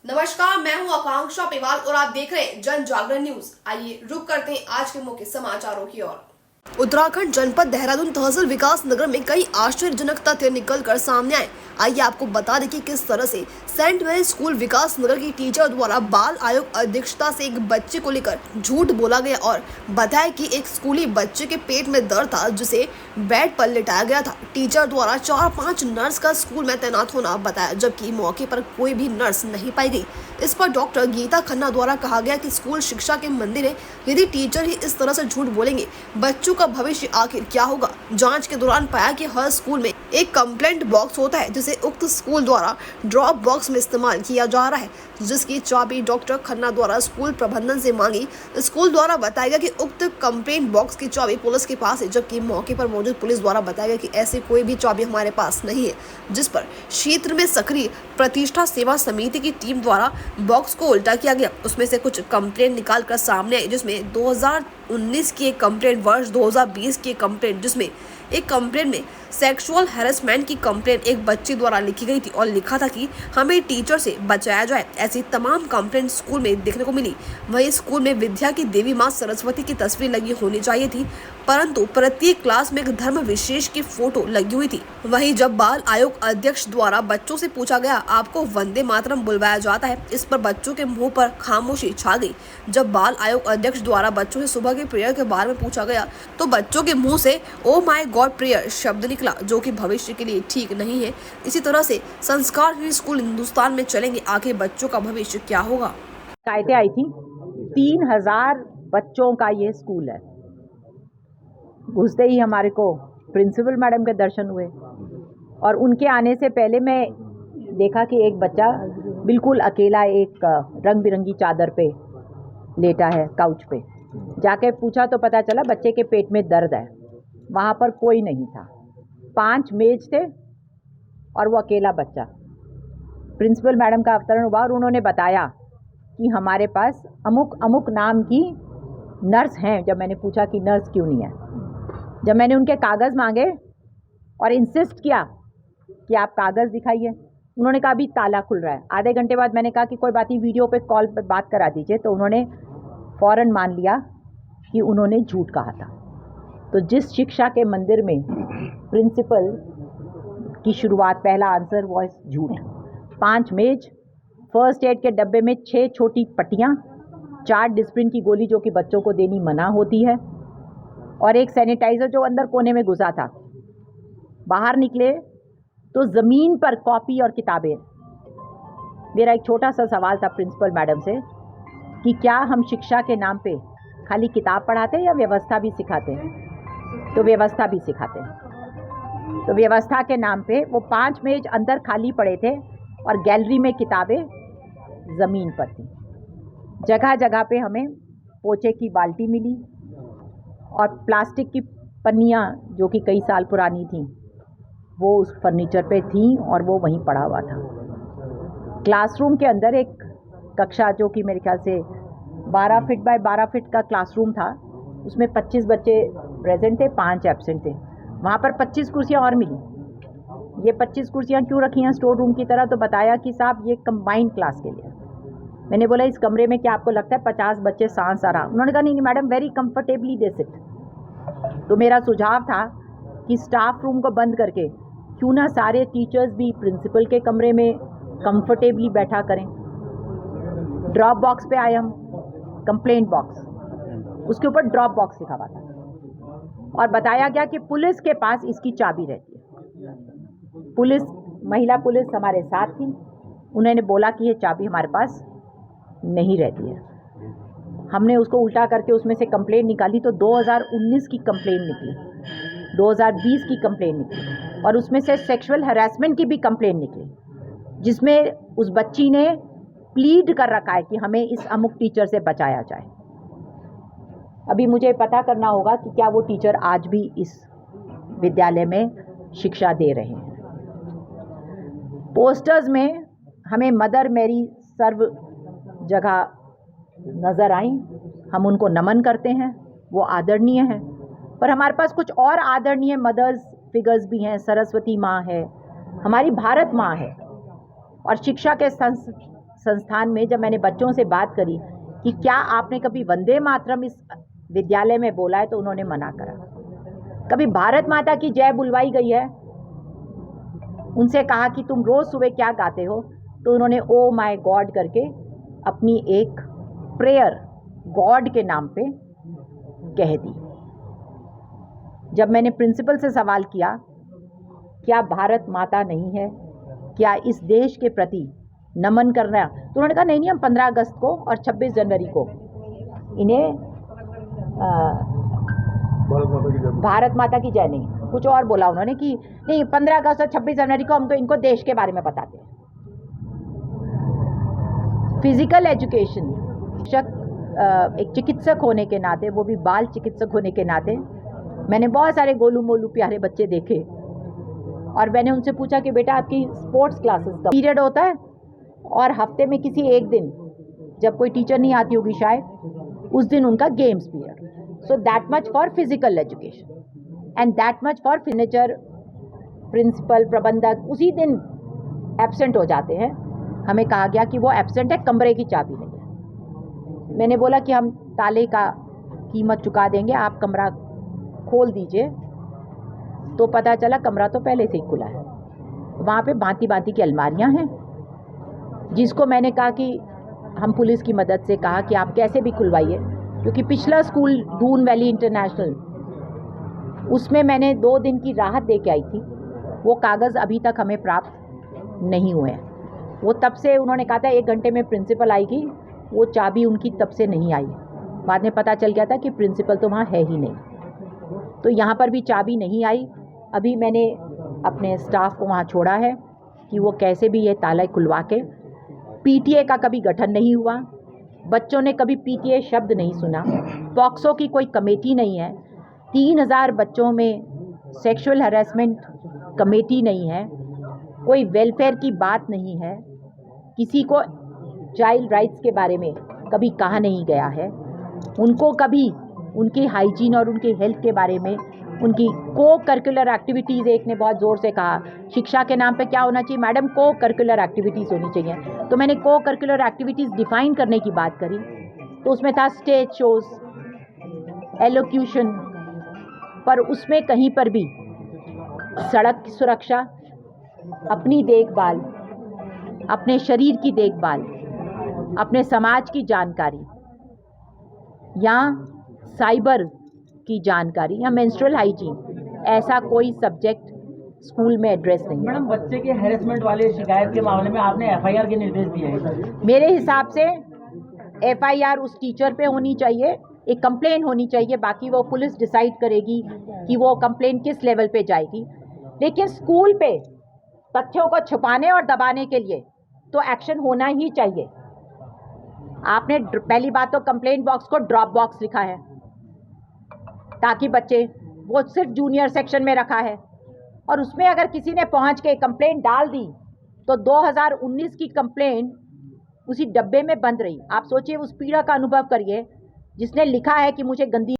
नमस्कार, मैं हूं आकांक्षा पेवाल और आप देख रहे हैं जन जागरण न्यूज। आइए रुक करते हैं आज के मुख्य समाचारों की ओर। उत्तराखंड जनपद देहरादून तहसील विकास नगर में कई आश्चर्यजनक तथ्य निकलकर सामने आए। आइए आपको बता दें कि किस तरह से सेंट मेरी स्कूल विकास नगर की टीचर द्वारा बाल आयोग अध्यक्षता से एक बच्चे को लेकर झूठ बोला गया और बताया कि एक स्कूली बच्चे के पेट में दर्द था जिसे बेड पर लिटाया गया था। टीचर द्वारा 4-5 नर्स का स्कूल में तैनात होना बताया, जबकि मौके पर कोई भी नर्स नहीं पाई गई। इस पर डॉक्टर गीता खन्ना द्वारा कहा गया कि स्कूल शिक्षा के मंदिर है, यदि टीचर ही इस तरह से झूठ बोलेंगे बच्चों का भविष्य आखिर क्या होगा। जांच के दौरान पाया कि हर स्कूल में एक कंप्लेंट बॉक्स होता है जिसे उक्त स्कूल द्वारा ड्रॉप बॉक्स में इस्तेमाल किया जा रहा है, जिसकी चाबी डॉक्टर खन्ना द्वारा स्कूल प्रबंधन से मांगी। स्कूल द्वारा बताया गया कि उक्त कंप्लेंट बॉक्स की चाबी पुलिस के पास है, जबकि मौके पर मौजूद पुलिस द्वारा बताया गया कि ऐसी कोई भी चाबी हमारे पास नहीं है। जिस पर क्षेत्र में सक्रिय प्रतिष्ठा सेवा समिति की टीम द्वारा बॉक्स को उल्टा किया गया। उसमें से कुछ कंप्लेंट निकाल कर सामने आई, जिसमें 2019 की एक कंप्लेंट, वर्ष 2020 की एक कंप्लेंट, जिसमें एक कंप्लेंट में सेक्सुअल हैरेसमेंट की कंप्लेंट एक बच्ची द्वारा लिखी गई थी और लिखा था कि हमें टीचर से बचाया जाए। ऐसी तमाम कंप्लेंट स्कूल में देखने को मिली। वहीं स्कूल में विद्या की देवी मां सरस्वती की तस्वीर लगी होनी चाहिए थी, परंतु प्रत्येक क्लास में एक धर्म विशेष की फोटो लगी हुई थी। वहीं जब बाल आयोग अध्यक्ष द्वारा बच्चों से पूछा गया आपको वंदे मातरम बुलवाया जाता है, इस पर बच्चों के मुंह पर खामोशी छा गई। जब बाल आयोग अध्यक्ष द्वारा बच्चों से सुबह के प्रेयर के बारे में पूछा गया तो बच्चों के मुंह से ओ माय गॉड प्रेयर शब्द निकला, जो कि भविष्य के लिए ठीक नहीं है। इसी तरह से संस्कारहीन स्कूल हिंदुस्तान में चलेंगे, आखिर बच्चों का भविष्य क्या होगा। शिकायतें आई थी। 3000 बच्चों का ये स्कूल है। घुसते ही हमारे को प्रिंसिपल मैडम के दर्शन हुए और उनके आने से पहले मैं देखा कि एक बच्चा बिल्कुल अकेला एक रंग बिरंगी चादर पे लेटा है काउच पे। जाके पूछा तो पता चला बच्चे के पेट में दर्द है। वहाँ पर कोई नहीं था, 5 मेज थे और वो अकेला बच्चा। प्रिंसिपल मैडम का अवतरण हुआ और उन्होंने बताया कि हमारे पास अमुक अमुक नाम की नर्स हैं। जब मैंने पूछा कि नर्स क्यों नहीं है, जब मैंने उनके कागज़ मांगे और इंसिस्ट किया कि आप कागज़ दिखाइए, उन्होंने कहा अभी ताला खुल रहा है। आधे घंटे बाद मैंने कहा कि कोई बात नहीं, वीडियो पे कॉल पे बात करा दीजिए, तो उन्होंने फ़ौरन मान लिया कि उन्होंने झूठ कहा था। तो जिस शिक्षा के मंदिर में प्रिंसिपल की शुरुआत, पहला आंसर वॉइस झूठ। 5 मेज, फर्स्ट एड के डब्बे में 6 छोटी पट्टियाँ, 4 डिस्प्रिन की गोली जो कि बच्चों को देनी मना होती है, और एक सैनिटाइज़र जो अंदर कोने में घुसा था। बाहर निकले तो ज़मीन पर कॉपी और किताबें। मेरा एक छोटा सा सवाल था प्रिंसिपल मैडम से कि क्या हम शिक्षा के नाम पे खाली किताब पढ़ाते हैं या व्यवस्था भी सिखाते हैं? तो व्यवस्था भी सिखाते हैं। तो व्यवस्था के नाम पे वो 5 मेज अंदर खाली पड़े थे और गैलरी में किताबें ज़मीन पर थी। जगह जगह पे हमें पोछे की बाल्टी मिली और प्लास्टिक की पन्नियाँ जो कि कई साल पुरानी थी वो उस फर्नीचर पे थी और वो वहीं पड़ा हुआ था। क्लासरूम के अंदर एक कक्षा जो कि मेरे ख्याल से 12 फीट बाय 12 फीट का क्लासरूम था, उसमें 25 बच्चे प्रेजेंट थे, 5 एब्सेंट थे। वहाँ पर 25 कुर्सियाँ और मिली। ये 25 कुर्सियाँ क्यों रखी हैं स्टोर रूम की तरह? तो बताया कि साहब ये कंबाइंड क्लास के लिए। मैंने बोला इस कमरे में क्या आपको लगता है 50 बच्चे सांस आ रहा? उन्होंने कहा नहीं madam, very comfortably they sit. तो मेरा सुझाव था कि स्टाफ रूम को बंद करके क्यों ना सारे टीचर्स भी प्रिंसिपल के कमरे में कंफर्टेबली बैठा करें। ड्रॉप बॉक्स पे आए हम, कंप्लेंट बॉक्स, उसके ऊपर ड्रॉप बॉक्स लिखा हुआ था और बताया गया कि पुलिस के पास इसकी चाबी रहती है। पुलिस, महिला पुलिस हमारे साथ थी, उन्होंने बोला कि ये चाबी हमारे पास नहीं रहती है। हमने उसको उल्टा करके उसमें से कंप्लेंट निकाली तो 2019 की कंप्लेंट निकली, 2020 की कंप्लेंट निकली और उसमें से सेक्सुअल हैरेसमेंट की भी कंप्लेंट निकली, जिसमें उस बच्ची ने प्लीड कर रखा है कि हमें इस अमुक टीचर से बचाया जाए। अभी मुझे पता करना होगा कि क्या वो टीचर आज भी इस विद्यालय में शिक्षा दे रहे हैं। पोस्टर्स में हमें मदर मेरी सर्व जगह नज़र आई, हम उनको नमन करते हैं, वो आदरणीय हैं, पर हमारे पास कुछ और आदरणीय मदर्स फिगर्स भी हैं। सरस्वती माँ है, हमारी भारत माँ है और शिक्षा के संस्थान में जब मैंने बच्चों से बात करी कि क्या आपने कभी वंदे मातरम इस विद्यालय में बोला है, तो उन्होंने मना करा। कभी भारत माता की जय बुलवाई गई है, उनसे कहा कि तुम रोज सुबह क्या गाते हो, तो उन्होंने ओ माय गॉड करके अपनी एक प्रेयर गॉड के नाम पे कह दी। जब मैंने प्रिंसिपल से सवाल किया क्या भारत माता नहीं है, क्या इस देश के प्रति नमन करना, तो उन्होंने कहा नहीं हम 15 अगस्त को और 26 जनवरी को इन्हें भारत माता की जय नहीं, कुछ और बोला उन्होंने कि नहीं 15 अगस्त और 26 जनवरी को हम तो इनको देश के बारे में बताते हैं। फिजिकल एजुकेशन, एक चिकित्सक होने के नाते, वो भी बाल चिकित्सक होने के नाते, मैंने बहुत सारे गोलू मोलू प्यारे बच्चे देखे और मैंने उनसे पूछा कि बेटा आपकी स्पोर्ट्स क्लासेस का पीरियड होता है, और हफ्ते में किसी एक दिन जब कोई टीचर नहीं आती होगी शायद, उस दिन उनका games period. So that much for physical education and that much for furniture, principal प्रबंधक उसी दिन एब्सेंट हो जाते हैं। हमें कहा गया कि वो एब्सेंट है, कमरे की चाबी नहीं है। मैंने बोला कि हम ताले का कीमत चुका देंगे, आप कमरा खोल दीजिए। तो पता चला कमरा तो पहले से ही खुला है, वहाँ पे भांति भांति की अलमारियाँ हैं, जिसको मैंने कहा कि हम पुलिस की मदद से कहा कि आप कैसे भी खुलवाइए, क्योंकि पिछला स्कूल दून वैली इंटरनेशनल, उसमें मैंने 2 दिन की राहत दे के आई थी, वो कागज़ अभी तक हमें प्राप्त नहीं हुए हैं। वो तब से उन्होंने कहा था 1 घंटे में प्रिंसिपल आएगी, वो चाबी उनकी तब से नहीं आई। बाद में पता चल गया था कि प्रिंसिपल तो वहाँ है ही नहीं, तो यहाँ पर भी चाबी नहीं आई। अभी मैंने अपने स्टाफ को वहाँ छोड़ा है कि वो कैसे भी ये ताला खुलवा के, पीटीए का कभी गठन नहीं हुआ, बच्चों ने कभी पीटीए शब्द नहीं सुना, पॉक्सो की कोई कमेटी नहीं है, 3000 बच्चों में सेक्सुअल हैरेसमेंट कमेटी नहीं है, कोई वेलफेयर की बात नहीं है, किसी को चाइल्ड राइट्स के बारे में कभी कहा नहीं गया है, उनको कभी उनकी हाइजीन और उनकी हेल्थ के बारे में, उनकी को करिकुलर एक्टिविटीज़, एक ने बहुत ज़ोर से कहा शिक्षा के नाम पे क्या होना चाहिए मैडम, को करिकुलर एक्टिविटीज़ होनी चाहिए। तो मैंने को करिकुलर एक्टिविटीज़ डिफ़ाइन करने की बात करी, तो उसमें था स्टेज शोज़, एलोक्यूशन, पर उसमें कहीं पर भी सड़क की सुरक्षा, अपनी देखभाल, अपने शरीर की देखभाल, अपने समाज की जानकारी या साइबर की जानकारी या मेंस्ट्रुअल हाइजीन, ऐसा कोई सब्जेक्ट स्कूल में एड्रेस नहीं है। मैडम, बच्चे के हैरेसमेंट वाले शिकायत के मामले में आपने एफआईआर के निर्देश दिए हैं। मेरे हिसाब से एफआईआर उस टीचर पे होनी चाहिए, एक कंप्लेन होनी चाहिए, बाकी वो पुलिस डिसाइड करेगी कि वो कंप्लेन किस लेवल पे जाएगी। लेकिन स्कूल पे तथ्यों को छुपाने और दबाने के लिए तो एक्शन होना ही चाहिए। आपने पहली बात तो कंप्लेंट बॉक्स को ड्रॉप बॉक्स लिखा है, ताकि बच्चे, वो सिर्फ जूनियर सेक्शन में रखा है, और उसमें अगर किसी ने पहुंच के कंप्लेंट डाल दी तो 2019 की कंप्लेंट उसी डब्बे में बंद रही। आप सोचिए, उस पीड़ा का अनुभव करिए जिसने लिखा है कि मुझे गंदी